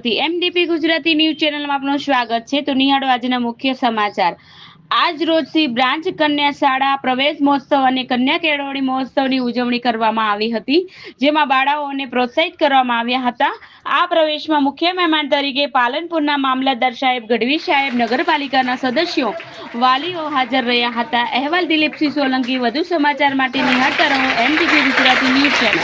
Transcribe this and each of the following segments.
હતી। MDP Gujarati news ચેનલમાં આપનું સ્વાગત છે। તો નિહાળો આજના મુખ્ય સમાચાર। આજ રોજથી બ્રાન્ચ કન્યા શાળા પ્રવેશ મહોત્સવ અને કન્યા કેળવણી મહોત્સવની ઉજવણી કરવામાં આવી હતી, જેમાં બાળાઓને પ્રોત્સાહિત કરવામાં આવ્યા હતા। આ પ્રવેશમાં મુખ્ય મહેમાન તરીકે પાલનપુરના મામલતદાર સાહેબ, ગઢવી સાહેબ, નગરપાલિકાના સદસ્યો, વાલીઓ હાજર રહ્યા હતા। અહેવાલ દિલીપસિંહ સોલંકી। વધુ સમાચાર માટે નિહાળતા રહો એમડીપી ગુજરાતી ન્યૂઝ ચેનલ।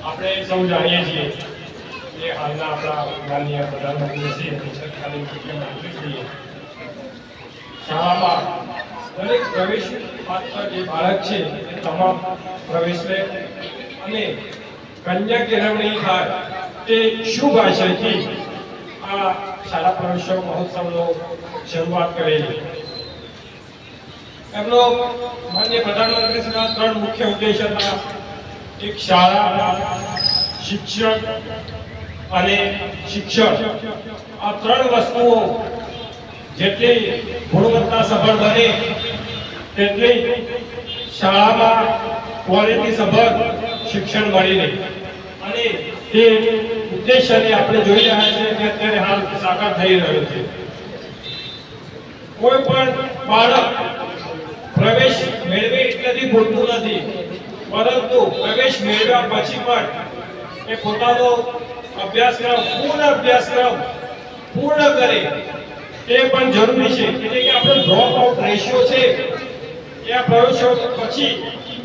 આપણે સૌ જાણીએ છીએ કે હાલના આપણા માનનીય પ્રધાનમંત્રી શ્રી મુખ્યમંત્રી શાળામાં દરેક પ્રવેશ પાત્ર જે બાળક છે એ તમામ પ્રવેશ લે અને કન્યા કેળવણી થાય તે શુભ આશયથી આ શાળા પ્રવેશોત્સવ મહોત્સવનો શરૂઆત કરેલી। એમનો માનનીય પ્રધાનમંત્રીશ્રીના 3 મુખ્ય ઉદ્દેશ હતા। એક શાળા, શિક્ષક અને શિક્ષણ। આ 3 વસ્તુઓ જેટલી ગુણવત્તાસભર બને તેટલી શાળામાં ક્વોલિટીસભર શિક્ષણ મળી રહે અને તે ઉદ્દેશ્યને આપણે જોઈ રહ્યા છીએ કે અત્યારે હાલ સાકાર થઈ રહ્યો છે। કોઈ પણ બાળક પ્રવેશ મેળવે એટલેથી ભૂલતું નથી, પરંતુ પ્રવેશ મેળવ્યા પછી પણ એ પોતાનો અભ્યાસક્રમ પૂર્ણ કરે તે પણ જરૂરી છે। એટલે કે આપણો ડ્રોપ આઉટ રેશિયો છે એ આ પ્રવેશોત્સવ પછી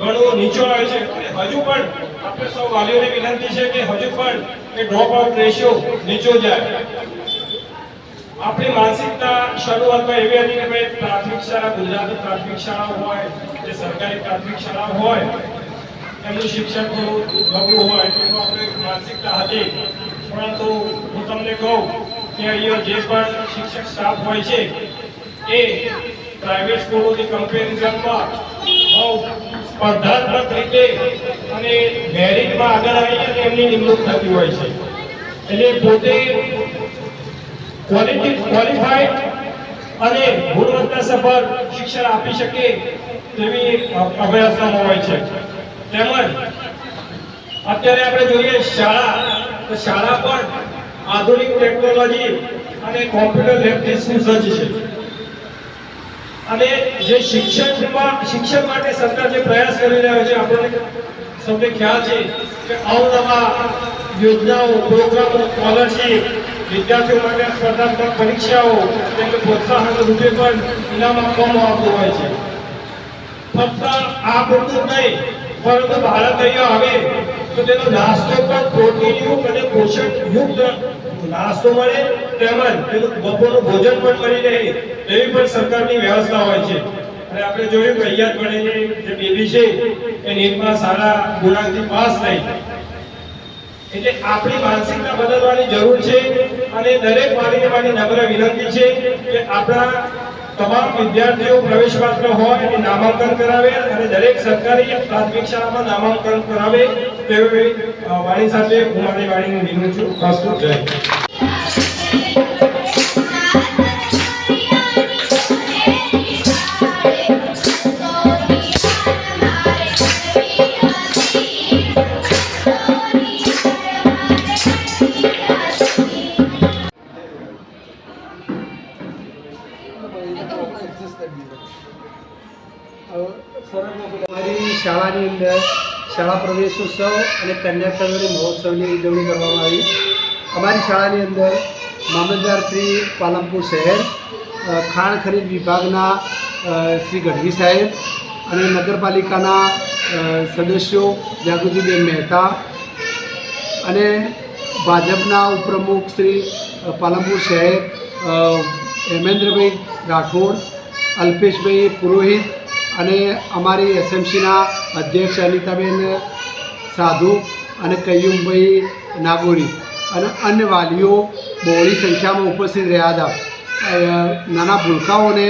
ઘણો નીચો આવે છે અને હજુ પણ આપણે સૌ વાલીઓને વિનંતી છે કે હજુ પણ એ ડ્રોપ આઉટ રેશિયો નીચો જાય। આપણી માનસિકતા શરૂઆતમાં એવી હતી કે ભાઈ પ્રાથમિક શાળા, ગુજરાતી પ્રાથમિક શાળા હોય કે સરકારી પ્રાથમિક શાળા હોય, એમનું શિક્ષણ થોડું નબળું હોય તેવું આપણી માનસિકતા હતી। પરંતુ હું તમને કહું કે અહીંયા જે પણ શિક્ષક સ્ટાફ હોય છે એ પ્રાઇવેટ સ્કૂલોની કમ્પેરિઝનમાં બહુ સ્પર્ધાત્મક રીતે અને મેરિટમાં આગળ આવીને એમની નિમણૂક થતી હોય છે। એટલે પોતે ક્વોલિફાઈડ અને ગુણવત્તાસભર શિક્ષણ આપી શકે તેવી અભ્યાસક્રમો હોય છે। તેમજ અત્યારે આપણે જોઈએ શાળા, તો શાળા પણ આધુનિક ટેકનોલોજી અને કોમ્પ્યુટર લેબથી સુસજ્જ છે અને જે શિક્ષણ માટે સરકાર જે પ્રયાસ કરી રહ્યો છે, આપણને સૌને ખ્યાલ છે કે અવનવા યોજનાઓ, પ્રોગ્રામો, સ્કોલરશીપ, વિદ્યાર્થીઓ માટે સ્પર્ધાત્મક પરીક્ષાઓ તેમને પ્રોત્સાહન રૂપે પણ ઇનામ આપવામાં આવતું હોય છે। ફક્ત આ પૂરતું નહીં, પરંતુ બાળક અહીંયા આવે તો તેનો નાસ્તો પણ પ્રોટીનયુક્ત અને પોષણયુક્ત નાસ્તો મળે, તેમજ તેનું બપોરનું ભોજન પણ મળી રહે એવી પણ સરકારની વ્યવસ્થા હોય છે। અને આપણે જોયું કે અહીંયા ભણેલી જે બેબી છે એ નીટમાં સારા ગુણાંકથી પાસ થઈ। એટલે આપણી માનસિકતા બદલવાની જરૂર છે અને દરેક વાલીને મારી નમ્ર વિનંતી છે કે આપણા તમામ વિદ્યાર્થીઓ પ્રવેશ પાત્ર હોય અને નામાંકન કરાવે અને દરેક સરકારી પ્રાથમિક શાળામાં નામાંકન કરાવે તેવી વાણી સાથે હું મારી વાણીને વિનંતી છું। જય અમારી શાળાની અંદર શાળા પ્રવેશોત્સવ અને કન્યા કેળવણી મહોત્સવની ઉજવણી કરવામાં આવી. અમારી શાળાની અંદર મામલતદાર શ્રી પાલનપુર શહેર, ખાણ ખનીજ વિભાગના શ્રી ગઢવી સાહેબ અને નગરપાલિકાના સદસ્યો જાગૃતિબેન મહેતા અને ભાજપના ઉપપ્રમુખ શ્રી પાલનપુર શહેર હેમેન્દ્રભાઈ રાઠોડ, અલ્પેશભાઈ પુરોહિત અને અમારી એસએમસીના અધ્યક્ષ અનિતાબેન સાધુ અને કૈયુમભાઈ નાગોરી અને અન્ય વાલીઓ બહોળી સંખ્યામાં ઉપસ્થિત રહ્યા હતા. નાના ભૂલકાઓને,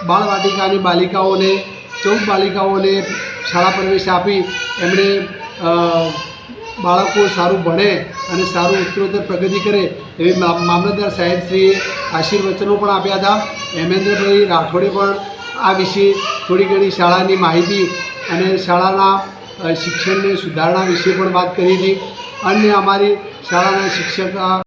બાળવાટિકાની બાલિકાઓને, 14 બાલિકાઓને શાળા પ્રવેશ આપી એમણે બાળકો સારું ભણે અને સારું ઉત્તરોત્તર પ્રગતિ કરે એવી મામલતદાર સાહેબશ્રીએ આશીર્વચનો પણ આપ્યા હતા. હેમેન્દ્રભાઈ રાઠોડે પણ આ વિશે થોડી ઘણી શાળાની માહિતી અને શાળાના શિક્ષણને સુધારણા વિશે પણ વાત કરી હતી. અન્ય અમારી શાળાના શિક્ષક